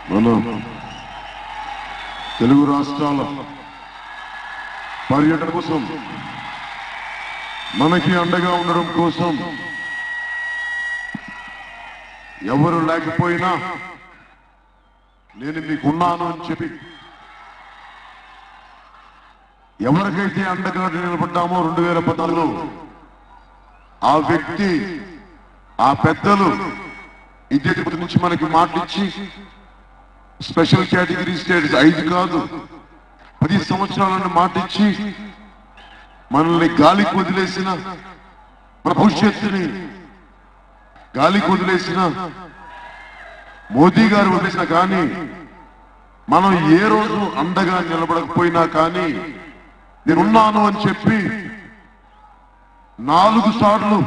మన తెలుగు రాష్ట్రాల పర్యటన కోసం మనకి అండగా ఉండడం కోసం ఎవరు లేకపోయినా నేను మీకున్నాను అని చెప్పి ఎవరికైతే అండగా నిలబడ్డామో 2014లో ఆ వ్యక్తి ఆ పెద్దలు ఇదే నుంచి మనకి మాటిచ్చి స్పెషల్ కేటగిరీ స్టేటస్ 5 కాదు 10 సంవత్సరాలను మాటిచ్చి మనల్ని గాలికి వదిలేసిన మన భవిష్యత్తుని గాలికి వదిలేసిన మోదీ గారు వదిలేసిన కానీ మనం ఏ రోజు అండగా నిలబడకపోయినా కానీ నేనున్నాను అని చెప్పి 4 సార్లు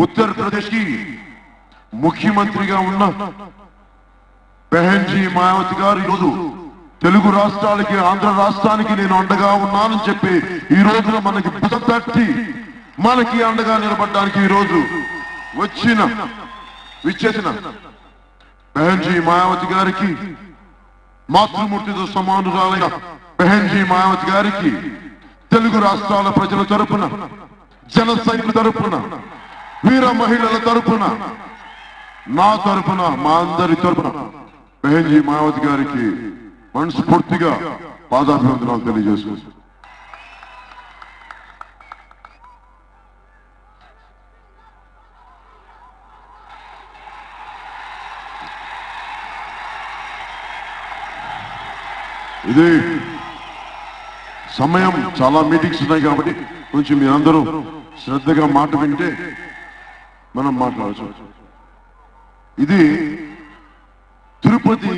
ఉత్తరప్రదేశ్కి ముఖ్యమంత్రిగా ఉన్న బెహన్జీ మాయావతి గారు ఈరోజు తెలుగు రాష్ట్రాలకి ఆంధ్ర రాష్ట్రానికి నేను అండగా ఉన్నానని చెప్పి ఈ రోజున మనకి భుజం తట్టి మనకి అండగా నిలబడడానికి ఈ రోజు విచ్చేసిన బెహన్జీ మాయావతి గారికి మాతృమూర్తితో సమానురాలైన బెహన్జీ మాయావతి గారికి తెలుగు రాష్ట్రాల ప్రజల తరపున జన సైనికుల తరపున వీర మహిళల తరపున నా తరపున మా అందరి తరపున బెహన్జీ మాయావతి గారికి మనస్ఫూర్తిగా పాదాభివందనాలు తెలియజేస్తున్నాను. ఇది సమయం చాలా మీటింగ్స్ ఉన్నాయి కాబట్టి కొంచెం మీ అందరూ శ్రద్ధగా మాట వింటే మనం మాట్లాడచ్చు. ఇది తిరుపతి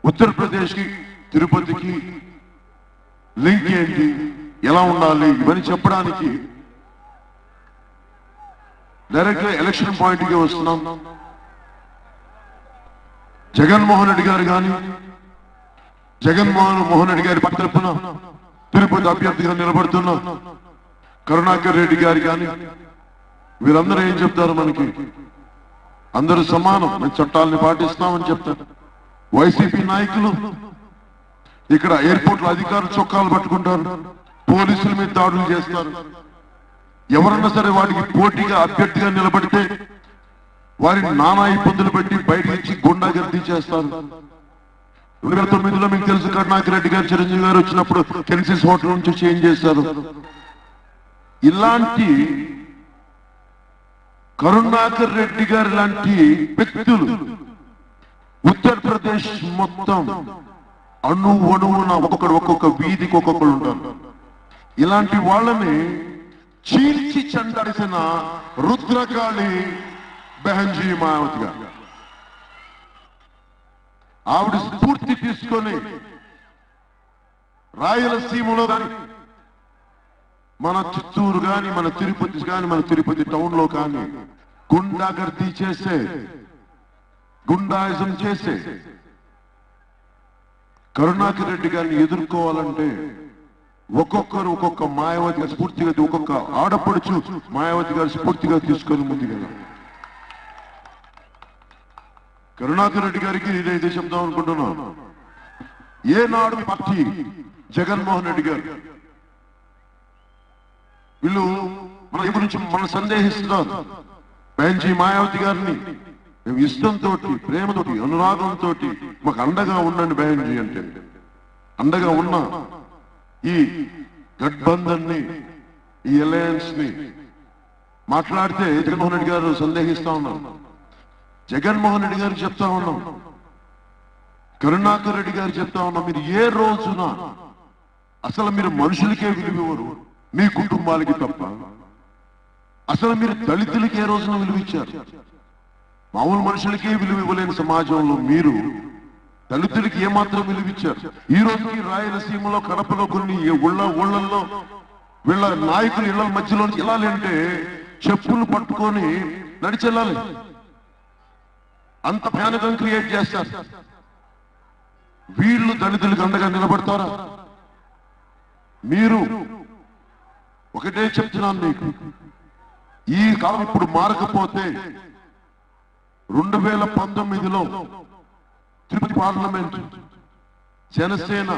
ఉత్తరప్రదేశ్కి తిరుపతికి లింక్ ఏంటి, ఎలా ఉండాలి ఇవన్నీ చెప్పడానికి డైరెక్ట్ గా ఎలక్షన్ పాయింట్ కి వస్తున్నాం. జగన్మోహన్ రెడ్డి గారు కానీ జగన్మోహన్ రెడ్డి గారి తరపున తిరుపతి అభ్యర్థిగా నిలబడుతున్న కరుణాకర్ రెడ్డి గారు కానీ వీరందరూ ఏం చెప్తారు, మనకి అందరూ సమానం, మేము చట్టాలని పాటిస్తామని చెప్తారు. వైసీపీ నాయకులు ఇక్కడ ఎయిర్పోర్ట్ లో అధికారులు చొక్కాలు పట్టుకుంటారు, పోలీసుల మీద దాడులు చేస్తారు. ఎవరన్నా సరే వాటికి పోటీగా అభ్యర్థిగా నిలబడితే వారిని నానా ఇబ్బందులు పెట్టి బయట నుంచి గుండాగర్దీ చేస్తారు. 2009లో మీకు తెలుసు, కరుణాకర్ రెడ్డి గారు చిరంజీవి గారు వచ్చినప్పుడు కెన్సిస్ హోటల్ నుంచి చేంజ్ చేశారు. ఇలాంటి కరుణాకర్ రెడ్డి గారు లాంటి వ్యక్తులు ఉత్తరప్రదేశ్ మొత్తం అణువున ఒక్కొక్క వీధికి ఒక్కొక్కరు ఉంటారు. ఇలాంటి వాళ్ళని చీల్చి చెండాడిసిన రుద్రకాళి బెహన్జీ మాయావతి గారు. ఆవిడ స్ఫూర్తి తీసుకొని రాయలసీమలో కానీ మన చిత్తూరు కానీ మన తిరుపతి కానీ మన తిరుపతి టౌన్ లో కానీ గుండాగర్దీ చేసే గుండాయిజం చేసే కరుణాకర్ రెడ్డి గారిని ఎదుర్కోవాలంటే ఒక్కొక్కరు ఒక్కొక్క మాయావతి గారి స్ఫూర్తిగా, ఒక్కొక్క ఆడపడుచు మాయావతి గారి స్ఫూర్తిగా తీసుకొని ముందుగా కరుణాకర్ రెడ్డి గారికి నేనైతే చెప్దాం అనుకుంటున్నాను. ఏనాడు పార్టీ జగన్మోహన్ రెడ్డి గారు వీళ్ళు మన గురించి మనం సందేహిస్తున్నారు. బెహన్జీ మాయావతి గారిని మేము ఇష్టంతో, ప్రేమతోటి, అనురాగంతో మాకు అండగా ఉండండి బెహన్జీ అంటే అండగా ఉన్న ఈ గఠబంధన్ ని, ఈ అలయన్స్ ని మాట్లాడితే జగన్మోహన్ రెడ్డి గారు సందేహిస్తా ఉన్నారు. జగన్మోహన్ రెడ్డి గారు చెప్తా ఉన్నాం, కరుణాకర్ రెడ్డి గారు చెప్తా ఉన్నాం, మీరు ఏ రోజున అసలు మీరు మనుషులకే విలువరు, మీ కుటుంబాలకి తప్ప. అసలు మీరు దళితులకి ఏ రోజున విలువిచ్చారు? మామూలు మనుషులకే విలువ ఇవ్వలేని సమాజంలో మీరు దళితులకి ఏమాత్రం విలువిచ్చారు? ఈ రోజుకి రాయలసీమలో కడపలో కొన్ని ఊళ్ళల్లో వీళ్ళ నాయకులు ఇళ్ల మధ్యలో వెళ్ళాలి అంటే చెప్పులు పట్టుకొని నడిచెళ్ళాలి. అంత భయానకం క్రియేట్ చేస్తారు. వీళ్ళు దళితులకు అండగా నిలబడతారా? మీరు ఒకటే చెప్తున్నాను మీకు, ఈ కాలం ఇప్పుడు మారకపోతే 2019లో తిరుపతి పార్లమెంట్ జనసేన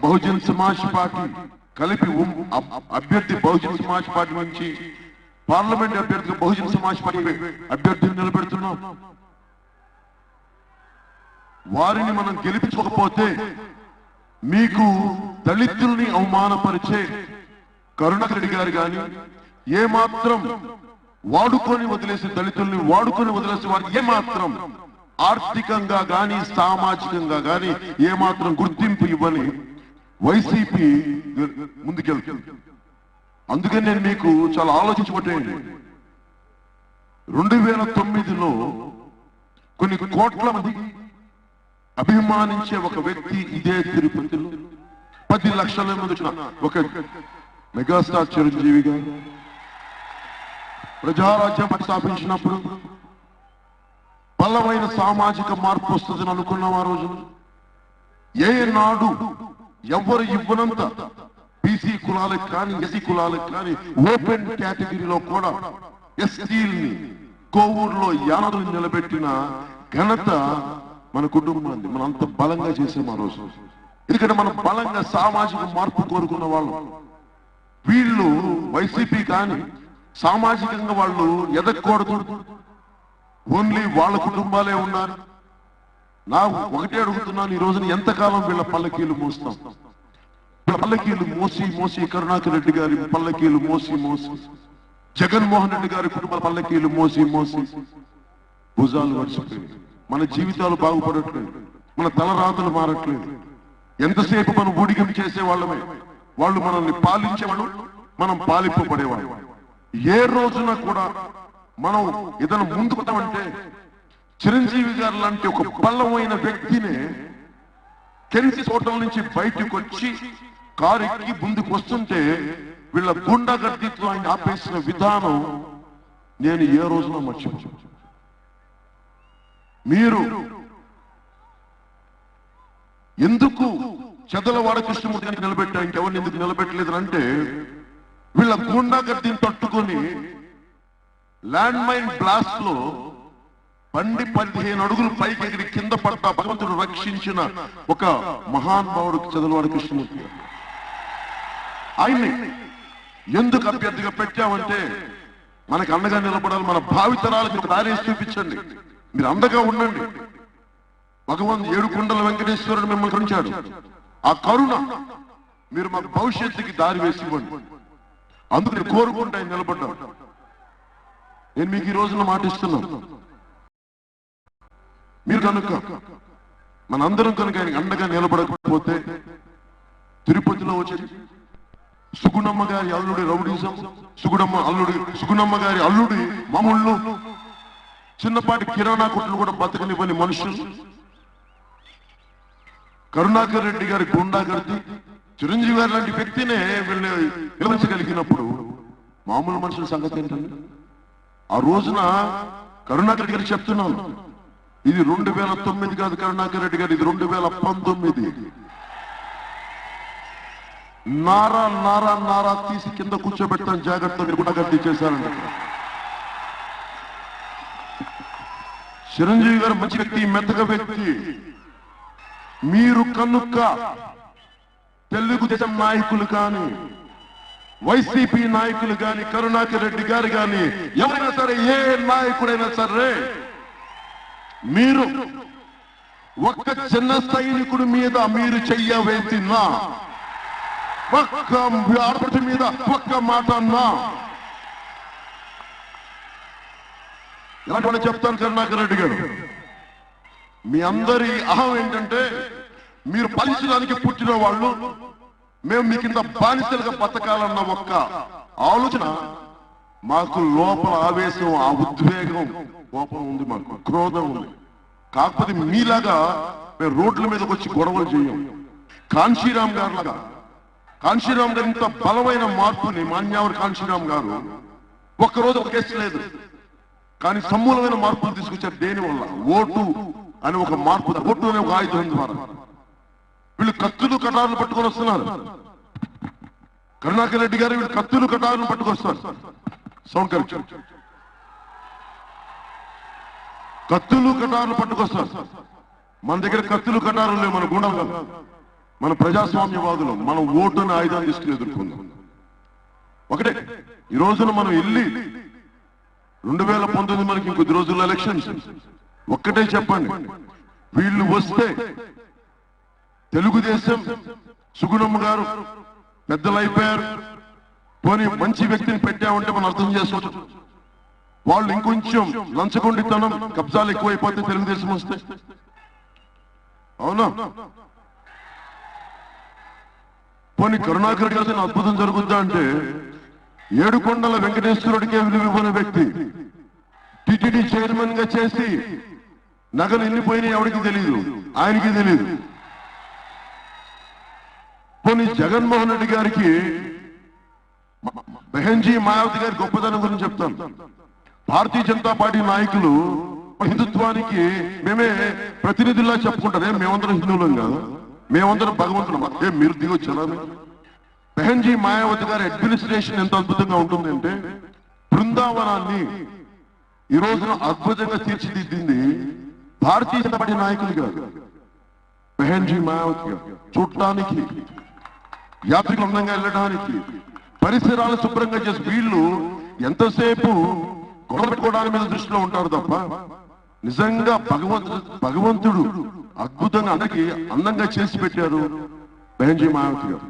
బహుజన్ సమాజ్ పార్టీ కలిపి అభ్యర్థి బహుజన్ సమాజ్ పార్టీ నుంచి పార్లమెంట్ అభ్యర్థిగా బహుజన్ సమాజ్ పార్టీ అభ్యర్థిని నిలబెడుతున్నాం. వారిని మనం గెలిపించకపోతే మీకు దళితుల్ని అవమానపరిచే కరుణాకర్ రెడ్డి గారు కానీ ఏమాత్రం వాడుకొని వదిలేసి దళితుల్ని వాడుకొని వదిలేసి వారికి ఏమాత్రం ఆర్థికంగా గాని సామాజికంగా గాని ఏమాత్రం గుర్తింపు ఇవ్వని వైసీపీ ముందుకెళ్తుంది. అందుకని నేను మీకు చాలా ఆలోచించబట్టేయండి. 2009లో కొన్ని కోట్ల మంది అభిమానించే ఒక వ్యక్తి ఇదే తిరుపతిలో 10 లక్షల మంది వచ్చిన ఒక మెగాస్టార్ చిరంజీవి గారు ప్రజారాజ్యం స్థాపించినప్పుడు బలమైన సామాజిక మార్పు వస్తుందని అనుకున్నాం. ఆ రోజు ఏనాడు ఎవరు ఇవ్వనంత బీసీ కులాలకు కానీ ఎస్సీ కులాలకు కానీ ఓపెన్ కేటగిరీలో కూడా ఎస్సీల్ని కోవూరులో యానదులు నిలబెట్టిన ఘనత మన కుటుంబాన్ని మనం అంత బలంగా చేసాం ఆ రోజు. ఎందుకంటే మనం బలంగా సామాజిక మార్పు కోరుకున్న వాళ్ళం. వీళ్ళు వైసీపీ కానీ సామాజికంగా వాళ్ళు ఎదగకూడదు, ఓన్లీ వాళ్ళ కుటుంబాలే ఉన్నారు. నా ఒకటే అడుగుతున్నాను, ఈ రోజున ఎంతకాలం వీళ్ళ పల్లకీలు మోస్తాం? పల్లకీలు మోసి మోసి కరుణాకర్ రెడ్డి గారి పల్లకీలు మోసి మోసి జగన్మోహన్ రెడ్డి గారి కుటుంబ పల్లకీలు మోసి మోసి భుజాలు వడిచిపోయి మన జీవితాలు బాగుపడట్లేదు, మన తలరాతలు మారట్లేదు. ఎంతసేపు మనం ఊడిగం చేసే వాళ్ళమే, వాళ్ళు మనల్ని పాలించేవాళ్ళు, మనం పాలింపబడేవాళ్ళు. ఏ రోజున కూడా మనం ఏదైనా ముందుకుతామంటే చిరంజీవి గారు లాంటి ఒక బలమైన వ్యక్తినే కెన్సీ హోటల్ నుంచి బయటకు వచ్చి కారు ఎక్కి ముందుకు వస్తుంటే వీళ్ళ గుండాగర్దితో ఆయన ఆపేసిన విధానం నేను ఏ రోజున మర్చిపోయాను. మీరు ఎందుకు చెదలవాడ కృష్ణమూర్తి గారికి నిలబెట్టారు, ఇంకెవరిని ఎందుకు నిలబెట్టలేదు అంటే వీళ్ళ గుండాగర్దిని తట్టుకొని ల్యాండ్ మైన్ బ్లాస్ట్ లో బండి 15 అడుగులు పైకి ఎగిరి కింద పడ్డ భగవంతుడు రక్షించిన ఒక మహానుభావుడు చెదలవాడ కృష్ణమూర్తి గారు. ఆయన్ని ఎందుకు అభ్యర్థిగా పెట్టామంటే మనకు అండగా నిలబడాలి, మన భావితరాలకు దారేసి చూపించండి, మీరు అండగా ఉండండి. భగవంతు 7 కొండల వెంకటేశ్వరుడు మిమ్మల్ని కరుణించాడు. ఆ కరుణ మీరు మాకు భవిష్యత్తుకి దారి వేసి ఇవ్వండి. అందుకని కోరుకుంటే ఆయన నిలబడ్డాడు. నేను మీకు ఈ రోజున మాటిస్తున్నాను, మీరు కనుక మనందరం కనుక ఆయన అండగా నిలబడకపోతే తిరుపతిలో వచ్చి సుగుణమ్మ గారి అల్లుడి రౌడీజం, సుగుణమ్మ గారి అల్లుడి మామూళ్ళు, చిన్నపాటి కిరాణా కొట్లు కూడా బతకనివ్వని మనుషులు, కరుణాకర్ రెడ్డి గారి గుండాగర్ది, చిరంజీవి గారి లాంటి వ్యక్తినే వీళ్ళు నిలవించగలిగినప్పుడు మామూలు మనుషుల సంగతి ఏంటండి? ఆ రోజున కరుణాకర్ రెడ్డి గారు చెప్తున్నాను, ఇది 2009 కాదు కరుణాకర్ రెడ్డి గారు, ఇది 2019. నారా నారా నారా తీసి కింద కూర్చోబెట్టాను, జాగ్రత్త మీరు గుండాగర్ది చేశారండి. చిరంజీవి గారు మంచి వ్యక్తి, మెత్తగా వ్యక్తి. మీరు కనుక తెలుగుదేశం నాయకులు కానీ వైసీపీ నాయకులు కానీ కరుణాకర్ రెడ్డి గారు కానీ ఎవరైనా సరే, ఏ నాయకుడైనా సరే, మీరు ఒక్క చిన్న సైనికుడి మీద మీరు చెయ్య వేసినా, ఒక్క ఆడపడి మీద ఒక్క మాట అన్నా, ఎలాంటి చెప్తాను కరుణాకర్ రెడ్డి గారు, మీ అందరి అహం ఏంటంటే మీరు పాలించడానికి పుట్టిన వాళ్ళు, మేము మీ కింద బానిసలుగా బతకాలన్న ఒక్క ఆలోచన మాకు లోపల ఆవేశం, ఆ ఉద్వేగం కోపం ఉంది, మాకు క్రోధం ఉంది. కాకపోతే మీలాగా మేము రోడ్ల మీదకి వచ్చి గొడవలు చేయం. కాంశీరామ్ గారు లాగా, కాంశీరామ్ గారు ఇంత బలమైన మార్పుని, మాన్యావరి కాంశీరామ్ గారు ఒక్కరోజు ఒక కేసు లేదు కానీ సమూలమైన మార్పులు తీసుకొచ్చారు. దేనివల్ల? ఓటు అని ఒక మార్పు, ఓటు అనే ఒక ఆయుధం ద్వారా. వీళ్ళు కత్తులు కటారులు పట్టుకొని వస్తున్నారు. కరుణాకర్ రెడ్డి గారు వీళ్ళు కత్తులు కటారులు పట్టుకొస్తారు. Sound correct. కత్తులు కటారులు పట్టుకొస్తారు. మన దగ్గర కత్తులు కటారులు లేవు, మన గుండెలు, మన ప్రజాస్వామ్యవాదులు, మనం ఓటుని ఆయుధాన్ని తీసుకుని ఎదుర్కొందాం. ఒకటే ఈ రోజున మనం వెళ్ళి 2019 మనకి ఇంకొద్ది రోజుల్లో ఎలక్షన్స్. ఒక్కటే చెప్పండి, వీళ్ళు వస్తే తెలుగుదేశం సుగుణమ్మ గారు పెద్దలు అయిపోయారు, పోనీ మంచి వ్యక్తిని పెట్టామంటే మనం అర్థం చేసుకోవచ్చు. వాళ్ళు ఇంకొంచెం లంచగొండితనం కబ్జాలు ఎక్కువైపోతే తెలుగుదేశం వస్తే, అవునా? పోనీ కరుణాకర్ గారి అద్భుతం జరుగుద్దా అంటే, ఏడుకొండల వెంకటేశ్వరుడికే విలువ ఇవ్వని వ్యక్తి టిటిడి చైర్మన్ గా చేసి నగలు ఎన్నిపోయినాయి ఎవరికి తెలియదు, ఆయనకి తెలియదు. పోనీ జగన్మోహన్ రెడ్డి గారికి బెహెన్జీ మాయావతి గారి గొప్పతనం గురించి చెప్తాను. భారతీయ జనతా పార్టీ నాయకులు హిందుత్వానికి మేమే ప్రతినిధుల్లా చెప్పుకుంటారే, మేమందరం హిందువులం కాదు, మేమందరం భగవంతులం. మీరు దిగొచ్చారా? బెహెన్జీ మాయావతి గారి అడ్మినిస్ట్రేషన్ ఎంత అద్భుతంగా ఉంటుందంటే, బృందావనాన్ని ఈ రోజున అద్భుతంగా తీర్చిదిద్దింది భారతీయ జనతా పార్టీ నాయకులు కాదు, బెహెన్జీ మాయావతి గారు. చూడటానికి, యాత్రికులు అందంగా వెళ్ళడానికి, పరిసరాలు శుభ్రంగా చేసి, వీళ్ళు ఎంతసేపు గొడవ పెట్టుకోవడానికి మీద దృష్టిలో ఉంటారు తప్ప నిజంగా భగవంతుడు అద్భుతంగా అందరికీ అందంగా చేసి పెట్టారు బెహెన్జీ మాయావతి గారు.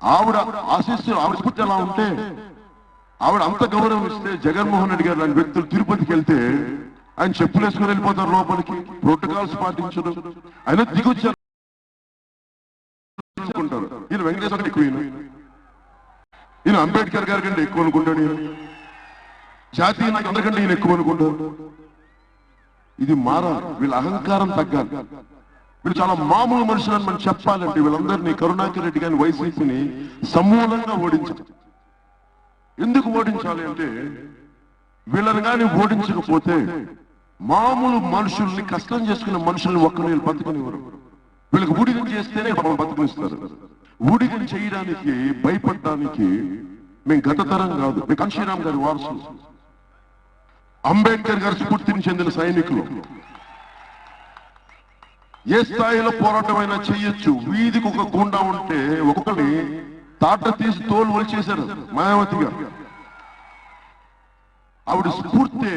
ఆవిడ ఆశీస్సులు, ఆవిడ స్ఫూర్తి ఎలా ఉంటే, ఆవిడ అంత గౌరవం ఇస్తే, జగన్మోహన్ రెడ్డి గారు లాంటి వ్యక్తులు తిరుపతికి వెళ్తే ఆయన చెప్పులు వేసుకుని వెళ్ళిపోతారు లోపలికి, ప్రోటోకాల్స్ పాటించరు. ఆయన దిగొచ్చారు అనుకుంటారు. ఈయన వెంకటేశ్వర ఎక్కువ, ఈయన అంబేద్కర్ గారి కంటే ఎక్కువ అనుకుంటాడు, ఈయన జాతీయ నాయకులు అందరికంటే ఈయన ఎక్కువ అనుకుంటారు. ఇది మారాలి, వీళ్ళ అహంకారం తగ్గాలి. వీళ్ళు చాలా మామూలు మనుషులని మనం చెప్పాలంటే, వీళ్ళందరినీ కరుణాకర్ రెడ్డి గారిని, వైసీపీని సమూలంగా ఓడించాలి. ఎందుకు ఓడించాలి అంటే, వీళ్ళని కానీ ఓడించకపోతే మామూలు మనుషుల్ని, కష్టం చేసుకునే మనుషుల్ని ఒక్కరు బతుకునివ్వరు. వీళ్ళకి ఊడిగం చేస్తేనే మనం బతుకునిస్తారు. ఊడిగం చేయడానికి భయపడడానికి మేము గత తరం కాదు, మేము కాంశీరామ్ గారి వారసులు, అంబేద్కర్ గారి స్ఫూర్తిని చెందిన సైనికులు. ఏ స్థాయిలో పోరాటమైనా చెయ్యొచ్చు. వీధికి ఒక గుండా ఉంటే ఒక్కొక్కరిని తాట తీసి తోలు వలిచేశారు మాయావతి గారు. ఆవిడ స్ఫూర్తి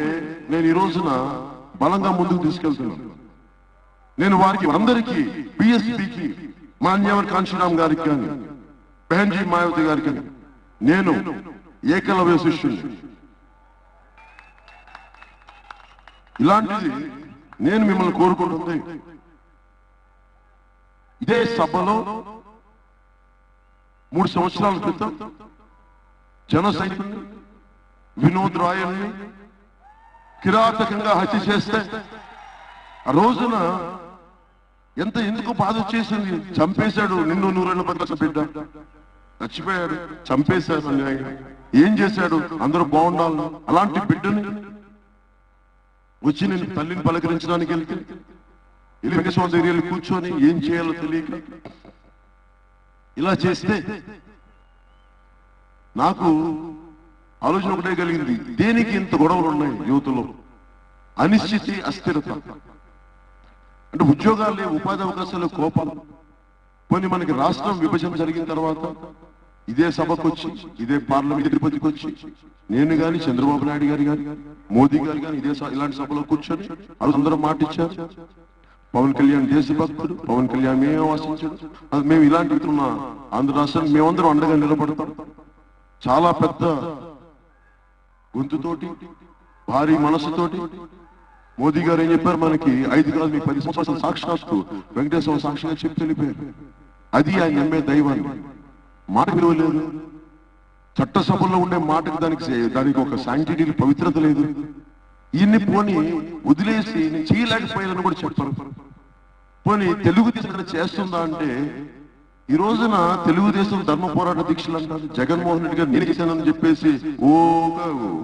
నేను ఈ రోజున బలంగా ముందుకు తీసుకెళ్తున్నాను. నేను వారికి అందరికీ, బిఎస్పీకి, మాన్యవర్ కాంశీరామ్ గారికి కానీ, బెహెన్జీ మాయావతి గారికి కానీ నేను ఏకలవ్య శిష్యుని. ఇలాంటిది నేను మిమ్మల్ని కోరుకుంటుంది, ఇదే సభలో 3 సంవత్సరాల క్రితం జన సైనికుల్ని, వినోద్ రాయల్ని కిరాతకంగా హత్య చేస్తే ఆ రోజున ఎందుకు బాధ వచ్చేసింది. చంపేశాడు, నిన్ను 100 బిడ్డ చచ్చిపోయాడు, చంపేశాడు అన్యాయంగా. ఏం చేశాడు? అందరూ బాగుండాలి. అలాంటి బిడ్డని వచ్చి నేను తల్లిని పలకరించడానికి వెళ్తే వెంకటేశ్వర దగ్గర కూర్చొని ఏం చేయాలో తెలియక ఇలా చేస్తే నాకు ఆలోచన ఒకటే కలిగింది, దేనికి ఇంత గొడవలు ఉన్నాయి యువతలో? అనిశ్చితి, అస్థిరత. అంటే ఉద్యోగాలు లేవు, ఉపాధి అవకాశాలు, కోపం. పోనీ మనకి రాష్ట్రం విభజన జరిగిన తర్వాత ఇదే సభకు వచ్చి, ఇదే పార్లమెంట్ తిరుపతికి వచ్చి నేను గాని, చంద్రబాబు నాయుడు గారు గాని, మోదీ గారు కానీ ఇలాంటి సభలో కూర్చొని అందరూ మాట ఇచ్చారు. పవన్ కళ్యాణ్ దేశభక్తుడు, పవన్ కళ్యాణ్ మేము ఆశించాడు. అది మేము ఇలాంటి ఉన్న ఆంధ్ర రాష్ట్రానికి మేమందరం అండగా నిలబడతాం. చాలా పెద్ద గొంతుతోటి, భారీ మనసుతోటి మోదీ గారు ఏం చెప్పారు, మనకి 5 కాదు మీకు 10 సంవత్సరాల సాక్షాత్తు వెంకటేశ్వర సాక్షిగా చెప్పి వెళ్ళిపోయారు. అది ఆయన నమ్మే దైవాన్ని. మాట విలువ లేదు, చట్టసభల్లో ఉండే మాటకు దానికి ఒక శాంక్టిటీ, పవిత్రత లేదు. ఈయన్ని పోని వదిలేసి నేను చేయలేకపోయానని కూడా చెప్పారు. పోనీ తెలుగుదేశం చేస్తుందా అంటే, ఈ రోజున తెలుగుదేశం ధర్మ పోరాట దీక్షలు అంటారు. జగన్మోహన్ రెడ్డి గారు నేను చేశానని చెప్పేసి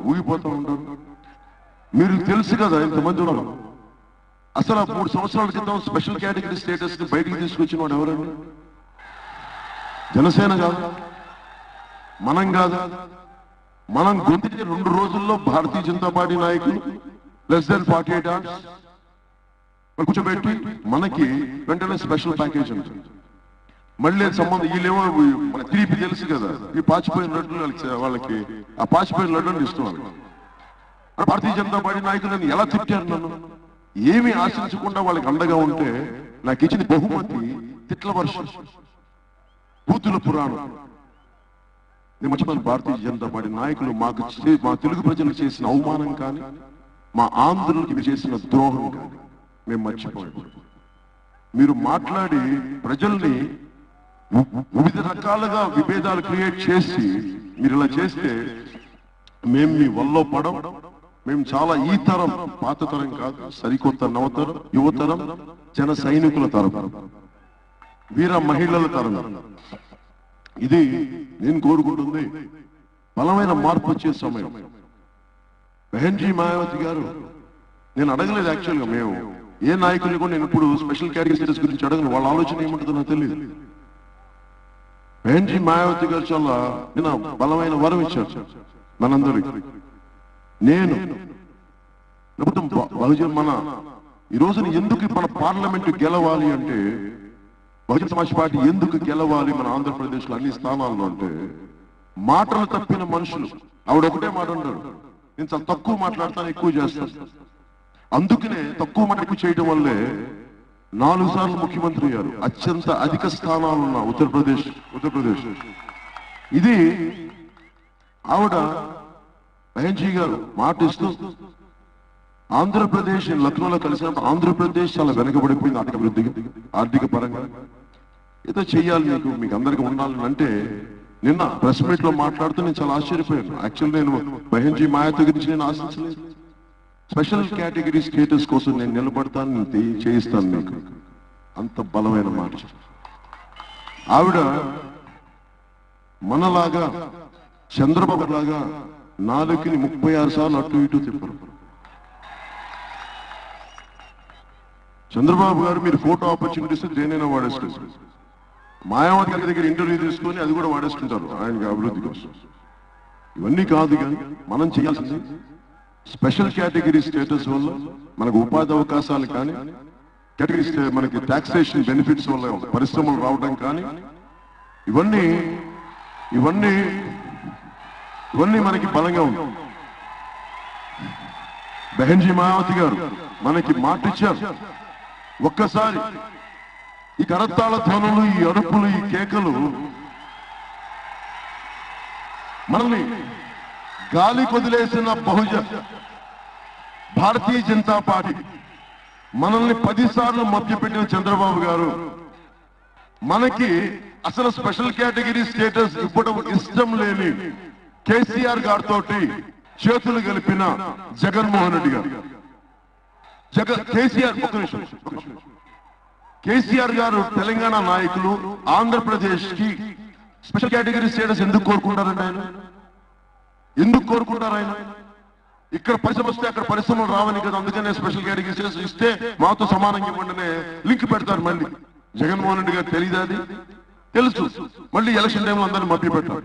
ఊగిపోతూ ఉంటారు. మీరు తెలుసు కదా ఎంతమంది ఉన్నారు. అసలు 3 సంవత్సరాల క్రితం స్పెషల్ కేటగిరీ స్టేటస్ ని బయటికి తీసుకొచ్చిన వాడు ఎవరండి? జనసేన కాదు, మనం కాదు. మనం గొంతుకి 2 రోజుల్లో భారతీయ జనతా పార్టీ నాయకులు less than 48 hours కూర్చోబెట్టి మనకి వెంటనే స్పెషల్ ప్యాకేజ్ ఉంటుంది. మళ్ళీ సంబంధం వీళ్ళేమో మన తీపి తెలుసు కదా, ఈ పాచిపోయిన లడ్డు వాళ్ళకి ఆ పాచిపోయిన లడ్డు ఇస్తున్నారు. భారతీయ జనతా పార్టీ నాయకులను ఎలా తిట్టారు నన్ను, ఏమి ఆశించకుండా వాళ్ళకి అండగా ఉంటే నాకు ఇచ్చిన బహుమతి తిట్ల వర్షం, బూతుల పురాణం. నేను మర్చిపోయిన భారతీయ జనతా పార్టీ నాయకులు మా తెలుగు ప్రజలు చేసిన అవమానం కానీ, మా ఆంధ్రులకి చేసిన ద్రోహం కానీ మేము మర్చిపోయాం. మీరు మాట్లాడి ప్రజల్ని వివిధ రకాలుగా విభేదాలు క్రియేట్ చేసి మీరు ఇలా చేస్తే మేము మీ వల్ల పడం. మేము చాలా ఈ తరం, పాత తరం కాదు, సరికొత్త నవతరం, యువతరం, జన సైనికుల తరం, వీర మహిళల తరం. ఇది నేను కోరుకుంటుంది బలమైన మార్పు వచ్చే సమయం. బెహన్జీ మాయావతి గారు, నేను అడగలేదు యాక్చువల్గా, మేము ఏ నాయకులు కూడా నేను ఇప్పుడు స్పెషల్ కేటగిరీ స్టేటస్ గురించి అడగను, వాళ్ళ ఆలోచన ఏముంటుందో నాకు తెలియదు. బెహన్జీ మాయావతి గారు చాలా నేను బలమైన వరం ఇచ్చారు మనందరికి. నేను బహుజన్ మన ఈ రోజున ఎందుకు మన పార్లమెంటు గెలవాలి అంటే, బహుజన సమాజ్ పార్టీ ఎందుకు గెలవాలి మన ఆంధ్రప్రదేశ్ లో అన్ని స్థానాల్లో అంటే, మాటలు తప్పిన మనుషులు. ఆవిడ ఒకటే మాట అంటారు, నేను చాలా తక్కువ మాట్లాడతాను, ఎక్కువ చేస్తాను. అందుకనే తక్కువ మాట ఎక్కువ చేయడం వల్లే 4 సార్లు ముఖ్యమంత్రి అయ్యారు. అత్యంత అధిక స్థానాలున్న ఉత్తరప్రదేశ్. ఇది ఆవిడ బెహన్జీ గారు మాటిస్తూ ఆంధ్రప్రదేశ్ లక్నోలో కలిసినప్పుడు ఆంధ్రప్రదేశ్ చాలా వెనకబడిపోయింది ఆర్థిక అభివృద్ధికి, ఆర్థిక పరంగా. ఏదో చెయ్యాలి మీకు అందరికీ ఉండాలని అంటే, నిన్న ప్రెస్ మీట్ లో మాట్లాడుతూ నేను చాలా ఆశ్చర్యపోయాను. యాక్చువల్ నేను బెహన్జీ మాయావతి గురించి నేను ఆశించలేదు. స్పెషల్ కేటగిరీ స్టేటస్ కోసం నేను నిలబడతాను, చేయిస్తాను మీకు. అంత బలమైన మాట ఆవిడ. మనలాగా చంద్రబాబు లాగా నాలుగుని 36 సార్లు అటు ఇటు తిప్పరు. చంద్రబాబు గారు మీరు ఫోటో ఆపర్చునిటీస్ దేనైనా వాడేసుకుంటారు. మాయావతి గారి దగ్గర ఇంటర్వ్యూ తీసుకొని అది కూడా వాడేసుకుంటారు ఆయనకి అభివృద్ధి కోసం. ఇవన్నీ కాదు కానీ మనం చేయాల్సింది స్పెషల్ కేటగిరీ స్టేటస్ వల్ల మనకు ఉపాధి అవకాశాలు కానీ, కేటగిరీ మనకి టాక్సేషన్ బెనిఫిట్స్ వల్ల పరిశ్రమలు రావడం కానీ, ఇవన్నీ ఇవన్నీ ఇవన్నీ మనకి బలంగా ఉంది. బెహన్జీ మాయావతి గారు మనకి మాట ఇచ్చారు. ఒక్కసారి ఈ కరతాళ ధ్వనులు, ఈ అరుపులు, ఈ కేకలు మనల్ని గాలి కొదిలేసిన భారతీయ జనతా పార్టీ, మనల్ని 10 సార్లు మభ్యపెట్టిన చంద్రబాబు గారు, మనకి అసలు స్పెషల్ కేటగిరీ స్టేటస్ ఇవ్వడం ఇష్టం లేని కేసీఆర్ గారితో చేతులు కలిపిన జగన్మోహన్ రెడ్డి గారు. కేసీఆర్ గారు తెలంగాణ నాయకులు ఆంధ్రప్రదేశ్ కి స్పెషల్ కేటగిరీ స్టేటస్ ఎందుకు కోరుకుంటారండి? ఆయన ఎందుకు కోరుకుంటారు? ఆయన ఇక్కడ పరిశ్రమ వస్తే అక్కడ పరిశ్రమలు రావని కదా, అందుకనే స్పెషల్ కేటగిరీ స్టేటస్ ఇస్తే మాతో సమానంగా ఇవ్వండినే లింక్ పెడతారు. మళ్ళీ జగన్మోహన్ రెడ్డి గారు తెలియదు, అది తెలుసు. మళ్ళీ ఎలక్షన్ టైంలో అందరినీ మభ్య పెట్టారు.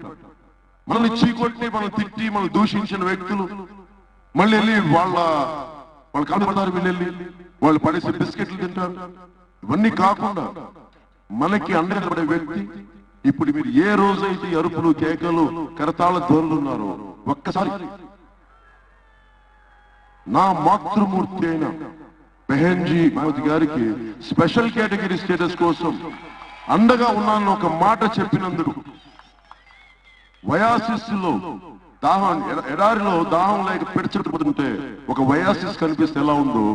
మనల్ని చీకొట్టి, మనం తిట్టి, మనం దూషించిన వ్యక్తులు మళ్ళీ వెళ్ళి వాళ్ళు కాపాడతారు. వీళ్ళు వెళ్ళి వాళ్ళు పడేసి బిస్కెట్లు తింటారు. ఇవన్నీ కాకుండా మనకి అండగా పడే వ్యక్తి, ఇప్పుడు మీరు ఏ రోజైతే అరుపులు, కేకలు, కరతాళ ధ్వనులు ఉన్నారో, ఒక్కసారి నా మాతృమూర్తి అయిన బెహన్జీ మాయావతి గారికి స్పెషల్ కేటగిరీ స్టేటస్ కోసం అండగా ఉన్నాను ఒక మాట చెప్పినందుకు, వయాసిస్లో దాహం, ఎడారిలో దాహం లేక పెడిచెట్టుకుంటే ఒక వయాసిస్ కనిపిస్తే ఎలా ఉందో,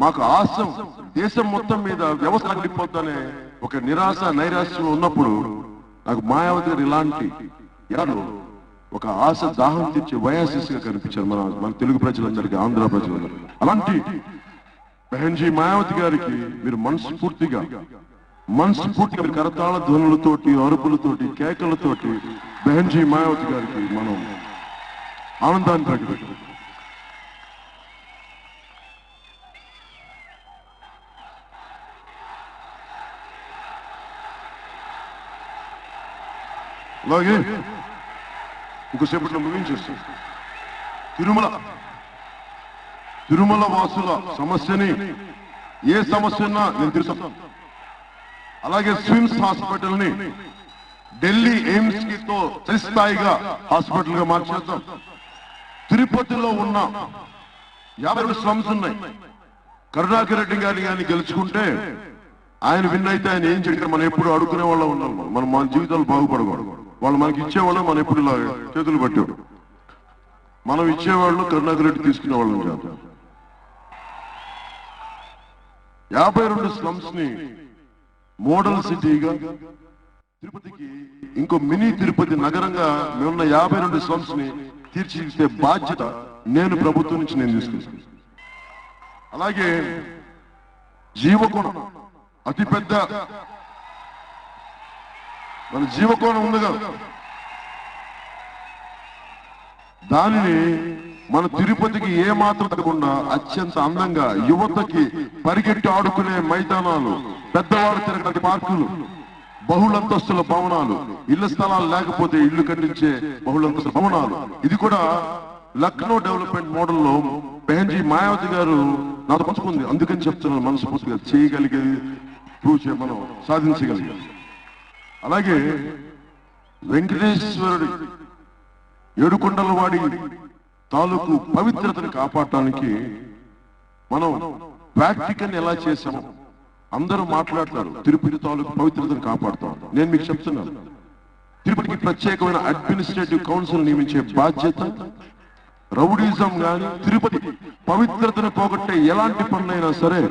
మాకు ఆశ దేశం మొత్తం మీద వ్యవస్థ అగ్గిపోతానే ఒక నిరాశ నైరాశ్యం ఉన్నప్పుడు నాకు మాయావతి గారు ఇలాంటి ఒక ఆశ, దాహం తీర్చే వయాసిస్ గా కనిపించారు మన తెలుగు ప్రజలందరికీ, ఆంధ్ర ప్రజలందరికీ. అలాంటి బెహన్జీ మాయావతి గారికి మీరు మనస్ఫూర్తిగా మీరు కరతాళ ధ్వనులతోటి, అరుపులతోటి, కేకలతోటి బెహన్జీ మాయావతి గారికి మనం ఆనందాన్ని ప్రకటిస్తాం. అలాగే ఇంకోసేపట్లో ముగించేస్తాం. తిరుమల వాసుల సమస్యని ఏ సమస్య ఉన్నా నేను తెలుసు. అలాగే స్విమ్స్ హాస్పిటల్ ని ఢిల్లీ ఎయిమ్స్ తో స్థాయిగా హాస్పిటల్ గా మార్చేద్దాం. తిరుపతిలో ఉన్న 52 స్లమ్స్ ఉన్నాయి. కరుణాకర్ రెడ్డి గారిని కానీ గెలుచుకుంటే ఆయన విన్ అయితే ఆయన ఏం చేయడం మనం ఎప్పుడు అడుగుకునే వాళ్ళం ఉన్నాం. మనం మన జీవితాలు బాగుపడకూడదు. వాళ్ళు మనకి ఇచ్చేవాళ్ళు మనం ఎప్పుడు ఇలా చేతులు పట్టేవాడు. మనం ఇచ్చేవాళ్ళు కరుణాకర్ రెడ్డి తీసుకునే వాళ్ళం కాదు. 52 స్లమ్స్ ని మోడల్ సిటీగా తిరుపతికి ఇంకో మినీ తిరుపతి నగరంగా మేమున్న 52 స్లమ్స్ ని తీర్చిదిద్దే బాధ్యత నేను ప్రభుత్వం నుంచి నేను తీసుకుంటాను. అలాగే జీవకోణం అతిపెద్ద మన జీవకోణం ఉందిగా, దానిని మన తిరుపతికి ఏమాత్రం తగ్గకుండా అత్యంత అందంగా యువతకి పరిగెట్టి ఆడుకునే మైదానాలు, పెద్దవాడు తిరగడానికి పార్కులు, బహుళంతస్తుల భవనాలు, ఇళ్ల స్థలాలు లేకపోతే ఇళ్లు కట్టించే బహుళంతస్తుల భవనాలు. ఇది కూడా లక్నో డెవలప్మెంట్ మోడల్లో బెహన్జీ మాయావతి గారు నాతో పంచుకుంది. అందుకని చెప్తున్నాను, మనస్ఫూర్తిగా చేయగలిగేది మనం సాధించగలిగాం. అలాగే వెంకటేశ్వరుడి ఏడుకొండల వాడి తాలూకు పవిత్రతను కాపాడటానికి మనం ప్రాక్టికల్ ఎలా చేశాము అందరూ మాట్లాడతారు. తిరుపతి తాలూకు పవిత్రతను కాపాడుతాం. నేను మీకు చెప్తున్నాను, తిరుపతికి ప్రత్యేకమైన అడ్మినిస్ట్రేటివ్ కౌన్సిల్ నియమించే బాధ్యత, రౌడీజం గాని తిరుపతి పవిత్రతను పోగొట్టే ఎలాంటి పనులైనా సరే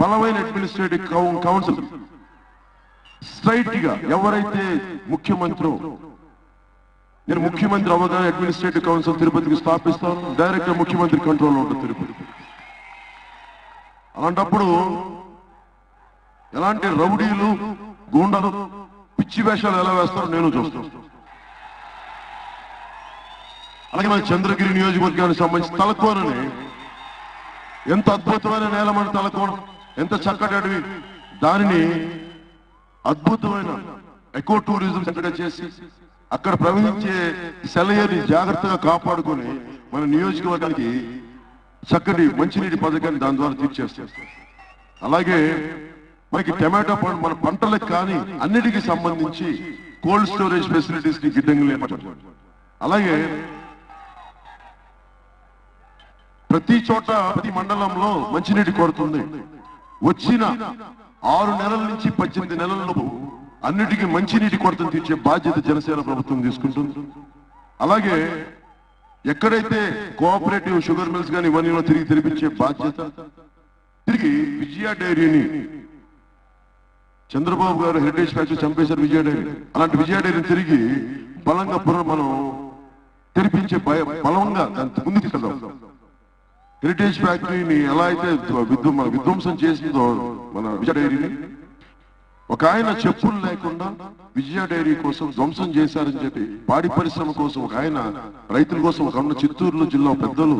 బలమైన అడ్మినిస్ట్రేటివ్ కౌన్సిల్ స్ట్రైట్ గా ఎవరైతే ముఖ్యమంత్రి, నేను ముఖ్యమంత్రి అవగానే అడ్మినిస్ట్రేటివ్ కౌన్సిల్ తిరుపతికి స్థాపిస్తాను. డైరెక్ట్ ముఖ్యమంత్రి కంట్రోల్లో ఉంటుంది తిరుపతి. అలాంటప్పుడు ఎలాంటి రౌడీలు, గూండాలు, పిచ్చి వేషాలు ఎలా వేస్తారో నేను చూస్తాను. అలాగే మన చంద్రగిరి నియోజకవర్గానికి సంబంధించి తలకోనని ఎంత అద్భుతమైన నేల మన తలకోనం, ఎంత చక్కటి అడవి, దానిని అద్భుతమైన ఎకో టూరిజం సెంటర్గా చేసి అక్కడ ప్రవహించే సెలయని జాగ్రత్తగా కాపాడుకొని మన నియోజకవర్గానికి చక్కటి మంచినీటి పథకాన్ని దాని ద్వారా తీర్చేస్తాం. అలాగే మనకి టమాటో పండు మన పంటలకు కానీ అన్నిటికీ సంబంధించి కోల్డ్ స్టోరేజ్ ఫెసిలిటీస్ ని గిడ్డంగులు ఏర్పడతాం. అలాగే ప్రతి చోట ప్రతి మండలంలో మంచినీటి కొరతుంది. వచ్చిన 6 నెలల నుంచి 18 నెలల్లో అన్నిటికీ మంచినీటి కొరతను తీర్చే బాధ్యత జనసేన ప్రభుత్వం తీసుకుంటుంది. అలాగే ఎక్కడైతే కోఆపరేటివ్ షుగర్ మిల్స్ కానీ ఇవన్నీ తిరిగి తెరిపించే బాధ్యత, తిరిగి విజయ డైరీని చంద్రబాబు గారు హెరిటేజ్ ఫ్యాక్టరీ చంపేశారు విజయ డైరీ. అలాంటి విజయ డైరీని తిరిగి బలంగా మనం తెరిపించే బలంగా ముందుకు తీసుకెళ్దాం. హెరిటేజ్ ఫ్యాక్టరీని ఎలా అయితే విధ్వంసం చేసిందో మన విజయ డైరీని, ఒక ఆయన చెప్పులు లేకుండా విజయ డైరీ కోసం ధ్వంసం చేశారని చెప్పి పాడి పరిశ్రమ కోసం ఒక ఆయన, రైతుల కోసం ఒక ఉన్న చిత్తూరు జిల్లా పెద్దలు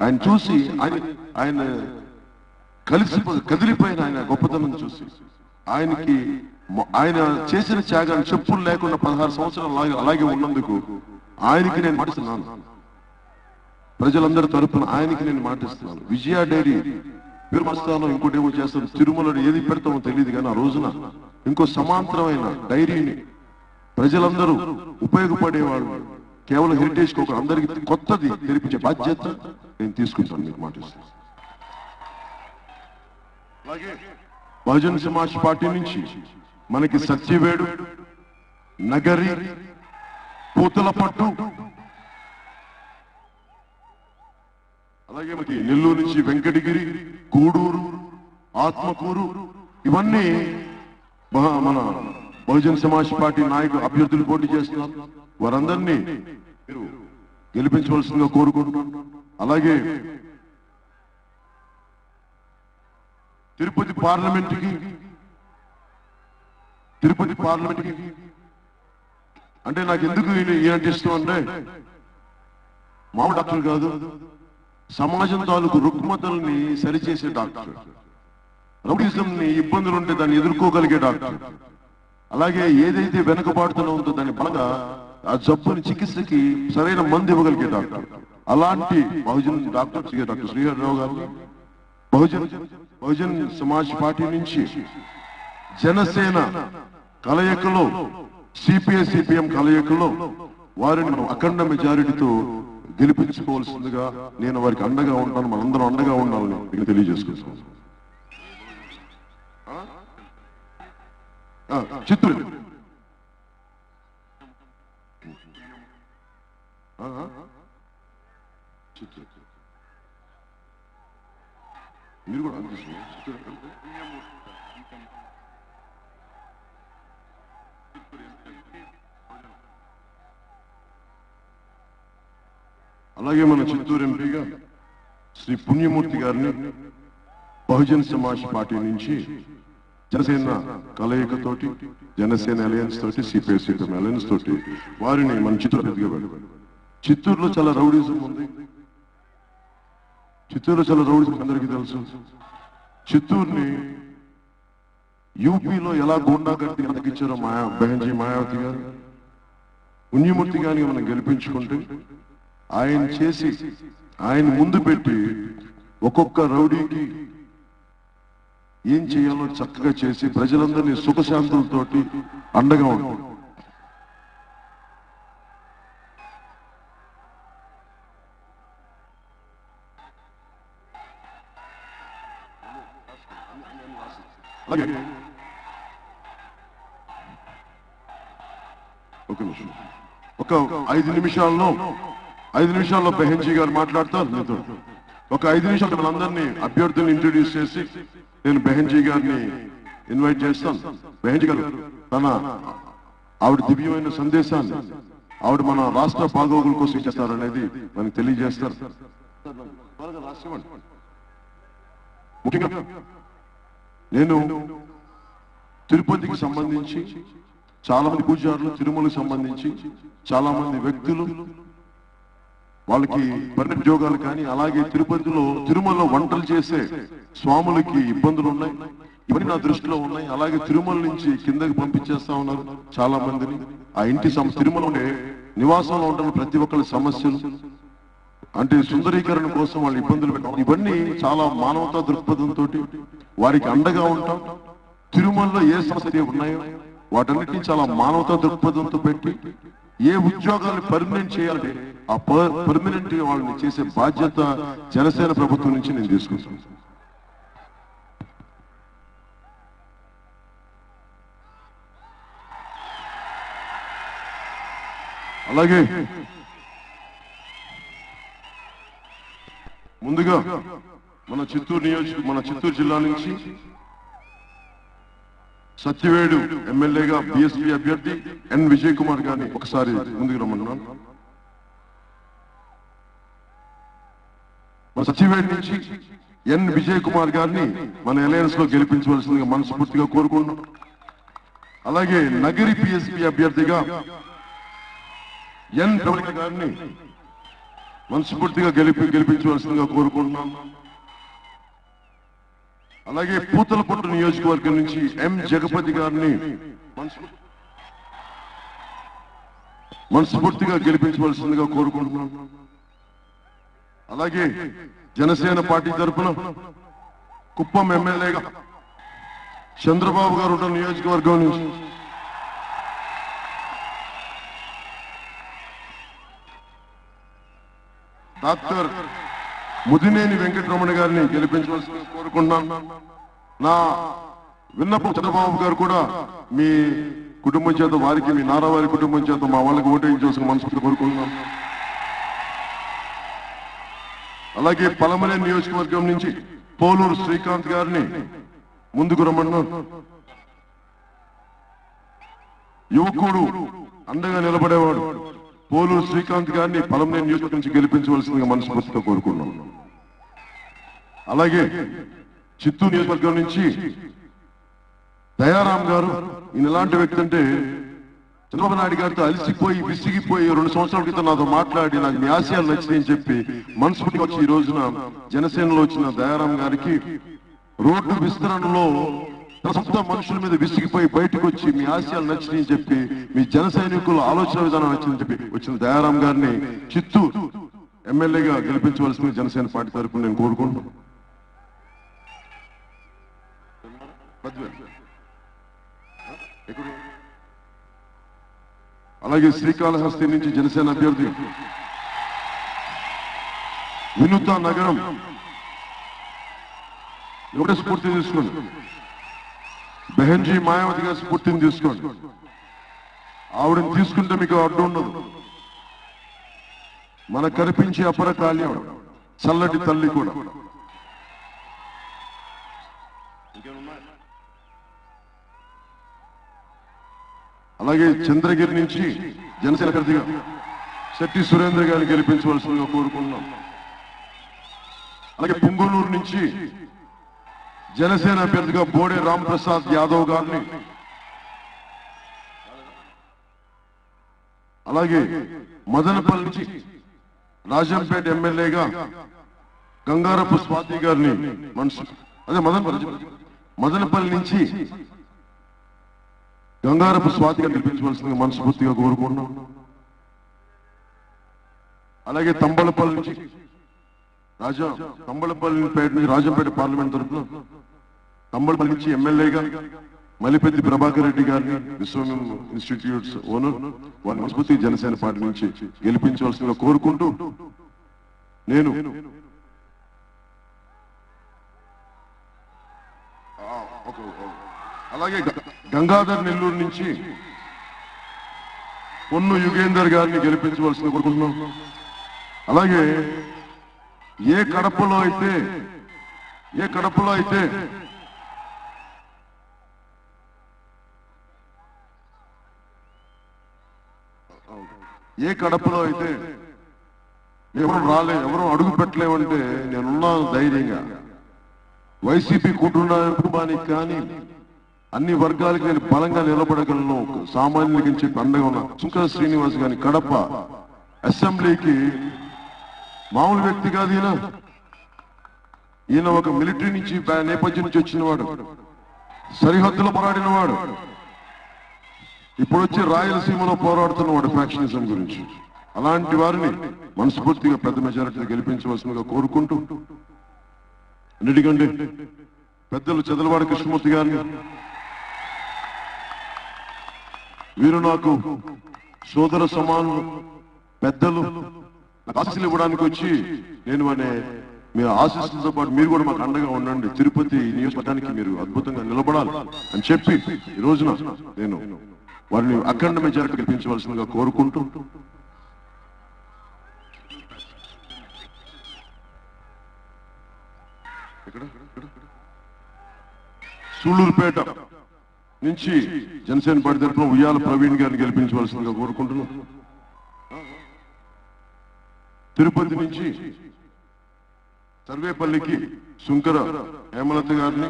ఆయన చూసి ఆయన కదిలిపోయిన ఆయన గొప్పతనం చూసి ఆయన చేసిన త్యాగాన్ని చెప్పులు లేకుండా 16 సంవత్సరాలు అలాగే ఉన్నందుకు ఆయనకి నేను మాటిస్తున్నాను. ప్రజలందరి తరపున ఆయనకి నేను మాటిస్తున్నాను. విజయ డైరీ విమర్శనం ఇంకోటి ఏమో చేస్తాను, తిరుమల ఏది పెడతామో తెలియదు కానీ ఆ రోజున ఇంకో సమాంతరమైన డైరీని ప్రజలందరూ ఉపయోగపడేవాడు కేవలం హెరిటేజ్ ఒక అందరికి కొత్తది తెరిపించే బాధ్యత నేను తీసుకుంటాను, మీకు మాటిస్తాను. అలాగే బహుజన్ సమాజ్ పార్టీ నుంచి మనకి సత్యవేడు, నగరి, పూతలపట్టు, అలాగే మనకి నెల్లూరు నుంచి వెంకటగిరి, గూడూరు, ఆత్మకూరు, ఇవన్నీ మన బహుజన్ సమాజ్ పార్టీ నాయకులు అభ్యర్థులు పోటీ చేస్తున్నారు. వారందరినీ మీరు గెలిపించవలసిందిగా కోరుకుంటున్నాను. అలాగే తిరుపతి పార్లమెంట్కి అంటే నాకు ఎందుకు ఈయనంటే ఇష్టం అంటే, మామూలు డాక్టర్ కాదు, సమాజం తాలూకు రుగ్మతల్ని సరిచేసే డాక్టర్, రౌడీజం ని ఇబ్బందులు ఉంటే దాన్ని ఎదుర్కోగలిగే డాక్టర్, అలాగే ఏదైతే వెనుకబాటుతూనే ఉందో దాన్ని బాగా ఆ జబ్బుని చికిత్సకి సరైన మందు ఇవ్వగలిగే డాక్టర్. అలాంటి బహుజన్ డాక్టర్ శ్రీహరిరావు గారిని బహుజన్ సమాజ్ పార్టీ నుంచి జనసేన కలయికలో సిపిఐ సిపిఎం కలయికలో వారిని అఖండ మెజారిటీతో గెలిపించుకోవాల్సిందిగా నేను వారికి అండగా ఉంటాను, మనందరం అండగా ఉండాలని మీకు తెలియజేసుకుంటున్నాను. చిత్తూరు మీరు కూడా అలాగే మన చిత్తూరు ఎంపీగా శ్రీ పుణ్యమూర్తి గారిని బహుజన్ సమాజ్ పార్టీ నుంచి జనసేన కలయికతోటి, జనసేన అలయన్స్ తోటి, సిపిఐ సిపిఎం అలయన్స్ తోటి వారిని మన చిత్తూరు ఎదిగేవాడు. చిత్తూరులో చాలా రౌడీజం ఉంది. చిత్తూరులో చాలా రౌడీజం అందరికీ తెలుసు. చిత్తూరుని యూపీలో ఎలా గోండా కట్టి తగ్గించారో బెహన్జీ మాయావతి గారు, పుణ్యమూర్తి గారిని మనం గెలిపించుకుంటే ఆయన చేసి ఆయన ముందు పెట్టి ఒక్కొక్క రౌడీకి ఏం చేయాలో చక్కగా చేసి ప్రజలందరినీ సుఖశాంతులతోటి అండగా ఉంటాం. ఒక 5 నిమిషాల్లో బెహన్జీ గారు మాట్లాడతారు. మీతో ఒక 5 నిమిషాలు మనందరినీ అభ్యర్థులను ఇంట్రొడ్యూస్ చేసి నేను బెహన్జీ గారిని ఇన్వైట్ చేస్తాను. బెహన్జీ గారు ఆవిడ దివ్యమైన సందేశాన్ని ఆవిడ మన రాష్ట్ర బాగోగుల కోసం ఇచ్చేస్తారనేది మనకి తెలియజేస్తారు. ముఖ్యంగా నేను తిరుపతికి సంబంధించి చాలా మంది పూజారులు, తిరుమలకు సంబంధించి చాలా మంది వ్యక్తులు వాళ్ళకి పర్మనెంట్ ఉద్యోగాలు కానీ, అలాగే తిరుమలలో వంటలు చేసే స్వాములకి ఇబ్బందులు ఉన్నాయి. ఇవన్నీ నా దృష్టిలో ఉన్నాయి. అలాగే తిరుమల నుంచి కిందకి పంపించేస్తా ఉన్నారు చాలా మందిని. ఆ ఇంటి తిరుమల ఉండే నివాసంలో ఉంటున్న ప్రతి ఒక్కరి సమస్యలు అంటే సుందరీకరణ కోసం వాళ్ళు ఇబ్బందులు పెట్టాం. ఇవన్నీ చాలా మానవతా దృక్పథంతో వారికి అండగా ఉంటాం. తిరుమలలో ఏ సమస్యలు ఉన్నాయో వాటన్నిటిని చాలా మానవతా దృక్పథంతో పెట్టి ఏ ఉద్యోగాన్ని పర్మనెంట్ చేయాలంటే ఆ పర్మనెంట్ వాళ్ళని చేసే బాధ్యత జనసేన ప్రభుత్వం నుంచి నేను తీసుకుంటాను. అలాగే ముందుగా మన చిత్తూరు జిల్లా నుంచి సత్యవేడు ఎమ్మెల్యేగా బిఎస్పీ అభ్యర్థి ఎన్ విజయ్ కుమార్ గారిని ఒకసారి ముందుకు రమ్మన్నాను. మన సత్యవేడు నుంచి ఎన్ విజయ్ కుమార్ గారిని మన అలయన్స్ లో గెలిపించవలసిందిగా మనస్ఫూర్తిగా కోరుకుంటున్నాం. అలాగే నగరి పిఎస్పీ అభ్యర్థిగా ఎన్ ప్రవళిక గారిని మనస్ఫూర్తిగా గెలిపించవలసిందిగా కోరుకుంటున్నాం. అలాగే పూతలపట్టు నియోజకవర్గం నుంచి ఎం జగపతి గారిని మనస్ఫూర్తిగా గెలిపించవలసిందిగా కోరుకుంటున్నాం. అలాగే జనసేన పార్టీ తరఫున కుప్పం ఎమ్మెల్యేగా చంద్రబాబు గారు ఉన్న నియోజకవర్గం నుంచి డాక్టర్ ముదినేని వెంకటరమణ గారిని గెలిపించవలసిందిగా కోరుకుంటున్నాను. నా విన్నపం చంద్రబాబు గారు కూడా మీ కుటుంబం చేత వారికి, మీ నారావారి కుటుంబం చేత మా వాళ్ళకి ఓటేయించవలసిన మనస్ఫూర్తిగా కోరుకుంటున్నాను. అలాగే పలమనేరు నియోజకవర్గం నుంచి పోలూరు శ్రీకాంత్ గారిని ముందుకు రమ్మన్నాను. యువకుడు అండగా నిలబడేవాడు పోలూరు శ్రీకాంత్ గారిని పలమనేరు నియోజకవర్గం నుంచి గెలిపించవలసిందిగా మనస్ఫూర్తిగా కోరుకున్నాం. అలాగే చిత్తూరు నియోజకవర్గం నుంచి దయారాం గారు, ఈయన ఎలాంటి వ్యక్తి అంటే చంద్రబాబు నాయుడు గారితో అలసిపోయి విసిగిపోయి 2 సంవత్సరాల క్రితం నాతో మాట్లాడి నాకు మీ ఆశయాలు నచ్చినాయని చెప్పి మనస్ఫూర్తిగా వచ్చి ఈ రోజున జనసేనలో వచ్చిన దయారాం గారికి రోడ్డు విస్తరణలో సొంత మనుషుల మీద విసిగిపోయి బయటకు వచ్చి మీ ఆశయాలు నచ్చినాయని చెప్పి, మీ జన సైనికుల ఆలోచన విధానం నచ్చిందని చెప్పి వచ్చిన దయారాం గారిని చిత్తూరు ఎమ్మెల్యేగా గెలిపించవలసింది జనసేన పార్టీ తరఫున నేను కోరుకుంటున్నాను. అలాగే శ్రీకాళహస్తి నుంచి జనసేన అభ్యర్థి వినూత నగరం ఒకటే స్ఫూర్తి తీసుకోండి. బెహన్జీ మాయావతి గారి స్ఫూర్తిని తీసుకోండి. ఆవిడని తీసుకుంటే మీకు అడ్డు ఉండదు. మనకు కనిపించే అపరకాలి ఆవిడ, చల్లటి తల్లి కూడా. అలాగే చంద్రగిరి నుంచి జనసేన అభ్యర్థిగా శెట్టి సురేంద్ర గారిని గెలిపించవలసిందిగా కోరుకుంటున్నాం. అలాగే పుంగనూరు నుంచి జనసేన అభ్యర్థిగా బోడే రాంప్రసాద్ యాదవ్ గారిని, అలాగే మదనపల్లి నుంచి రాజంపేట ఎమ్మెల్యేగా గంగారపు స్వాతి గారిని మదనపల్లి నుంచి గంగారపు స్వాతి గారిని గెలిపించవలసిందిగా మనస్ఫూర్తిగా కోరుకుంటున్నాం. అలాగే తంబలపల్లి నుంచి రాజంపేట పార్లమెంట్ తరఫున తంబలపల్లి నుంచి ఎమ్మెల్యేగా మలిపెద్ది ప్రభాకర్ రెడ్డి గారిని విశ్వం ఇన్స్టిట్యూట్స్ ఓనర్ వారి మనస్ఫూర్తి జనసేన పార్టీ నుంచి గెలిపించవలసిందిగా కోరుకుంటూ నేను అలాగే గంగాధర్ నెల్లూరు నుంచి పొన్ను యుగేందర్ గారిని గెలిపించవలసిందిగా కోరుకుంటున్నాం. అలాగే ఏ కడపలో అయితే ఎవరు అడుగు పెట్టలేమంటే నేనున్నాను ధైర్యంగా. వైసీపీ కుటుంబానికి కానీ అన్ని వర్గాలకి నేను బలంగా నిలబడగలను, సామాన్యులకి చెప్పి అండగా ఉన్నా. సుంకర శ్రీనివాస్ గారిని కడప అసెంబ్లీకి మామూలు వ్యక్తి కాదు ఈయన ఒక మిలిటరీ నుంచి నేపథ్యం నుంచి వచ్చిన వాడు, సరిహద్దులో పోరాడిన వాడు, ఇప్పుడు వచ్చి రాయలసీమలో పోరాడుతున్నవాడు ఫ్యాక్షనిజం గురించి. అలాంటి వారిని మనస్ఫూర్తిగా పెద్ద మెజారిటీ గెలిపించవలసిందిగా కోరుకుంటూ, అన్నిటికంటే పెద్దలు చదలవాడి కృష్ణమూర్తి గారిని, వీరు నాకు సోదర సమానులు, పెద్దలు, ఆశీస్సులు ఇవ్వడానికి వచ్చి నేను మీ ఆశీస్సులతో పాటు మీరు కూడా మాకు అండగా ఉండండి, తిరుపతి నియోజకవర్గానికి మీరు అద్భుతంగా నిలబడాలి అని చెప్పి ఈ రోజున నేను వారిని అఖండ మెజారిటీ గెలిపించవలసిందిగా కోరుకుంటూ, సూళ్లూరుపేట నుంచి జనసేన పార్టీ తరఫున ఉయ్యాల ప్రవీణ్ గారిని గెలిపించవలసిందిగా కోరుకుంటున్నాం. తిరుపతి నుంచి సర్వేపల్లికి సుంకర హేమలత గారిని,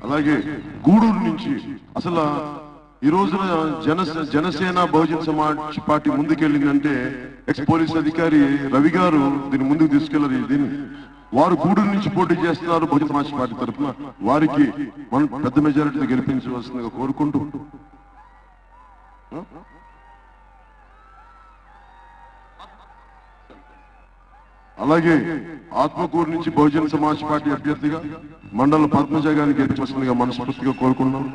అలాగే గూడూరు నుంచి అసలు ఈ రోజున Janasena Bahujan Samaj party ముందుకెళ్ళిందంటే X police అధికారి రవి గారు దీన్ని ముందుకు తీసుకెళ్లారు. దీన్ని వారు గూడూరు నుంచి పోటీ చేస్తున్నారు బహుజన సమాజ్ పార్టీ తరఫున. వారికి మనం పెద్ద మెజారిటీ గెలిపించవలసిందిగా కోరుకుంటూ, అలాగే ఆత్మకూరు నుంచి బహుజన సమాజ్ పార్టీ అభ్యర్థిగా మండల పద్మజ గారిని గెలిపించవలసిందిగా మనస్ఫూర్తిగా కోరుకుంటున్నాం.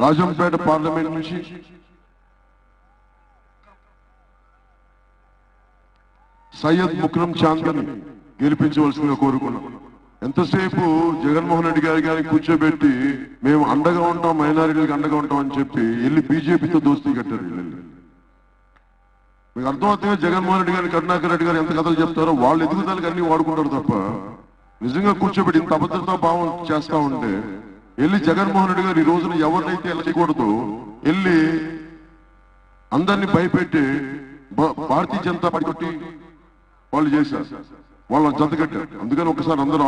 రాజంపేట పార్లమెంట్ నుంచి సయ్యద్ ముక్రమ్ చాంద్ గారిని గెలిపించవలసిందిగా కోరుకున్నాం. ఎంతసేపు జగన్మోహన్ రెడ్డి గారిని కూర్చోబెట్టి మేము అండగా ఉంటాం, మైనారిటీలకు అండగా ఉంటాం అని చెప్పి వెళ్ళి బీజేపీతో దోస్తీ కట్టారు. మీకు అర్థమవుతుందిగా జగన్మోహన్ రెడ్డి గారు, కరుణాకర్ రెడ్డి గారు ఎంత కథలు చెప్తారో వాళ్ళు ఎదుగుదలకి అన్ని వాడుకుంటారు తప్ప నిజంగా కూర్చోబెట్టి ఇంత అభద్రతా భావం చేస్తా ఉంటే వెళ్ళి జగన్మోహన్ రెడ్డి గారు ఈ రోజున ఎవరినైతే ఎలా చేయకూడదు వెళ్ళి అందరినీ భయపెట్టి భారతీయ జనతా పార్టీ వాళ్ళు చేశారు, వాళ్ళ జత కట్టారు. అందుకని ఒకసారి అందరూ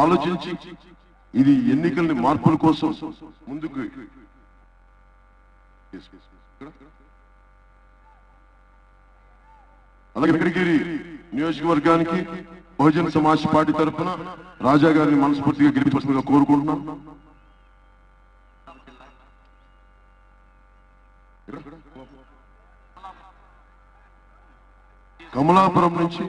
ఆలోచించి ఇది ఎన్నికల్ని మార్పుల కోసం ముందుకు అలాగే వెంకటగిరి నియోజకవర్గానికి బహుజన సమాజ్ పార్టీ తరఫున రాజా గారిని మనస్ఫూర్తిగా గెలిపించవలసిందిగా కోరుకుంటున్నాం. కమలాపురం నుంచి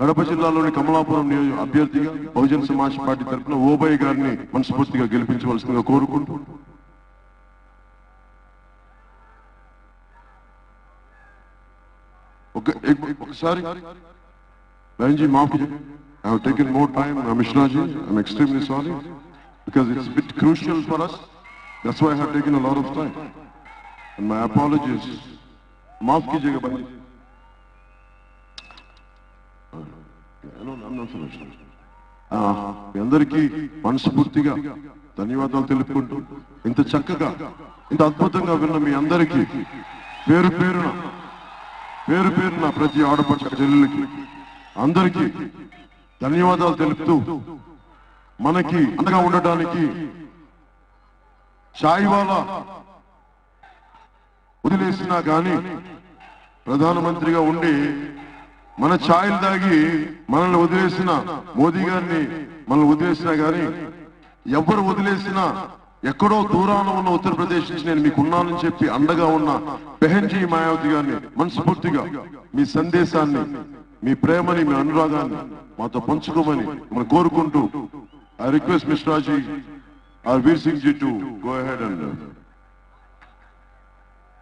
కడప జిల్లాలోని కమలాపురం నియోజక అభ్యర్థిగా బహుజన్ సమాజ్ పార్టీ తరఫున ఓబయ్య గారిని మనస్ఫూర్తిగా గెలిపించవలసిందిగా కోరుకుంటూ ఒకసారి Ranji, I have taken more time, Mishra ji. I'm extremely sorry because it's a bit crucial for us. That's why I have taken a lot of time. And my apologies. Maaf kijiyega bhai. No, I'm not finished. మీ అందరికీ మనస్ఫూర్తిగా ధన్యవాదాలు తెలుపుకుంటూ ఇంత చక్కగా ఇంత అద్భుతంగా విన్న మీ అందరికీ పేరు పేరున ప్రతి ఆడపడుచు చెల్లెలకి అందరికీ ధన్యవాదాలు తెలుపుతూ మనకి అండగా ఉండటానికి చాయ్వాలా వదిలేసినా కానీ ప్రధానమంత్రిగా ఉండి మన ఛాయలు దాగి మనల్ని వదిలేసిన మోదీ గారిని మనల్ని వదిలేసినా కానీ ఎవరు వదిలేసినా ఎక్కడో దూరాన ఉన్న ఉత్తరప్రదేశ్ నుంచి నేను మీకు ఉన్నానని చెప్పి అండగా ఉన్న బెహన్జీ మాయావతి గారిని మనస్ఫూర్తిగా మీ సందేశాన్ని మీ ప్రేమని మీ అనురాగాన్ని మాతో పంచుకోమని మనం కోరుకుంటూ I request Mishraji are Veer Singh ji to go ahead and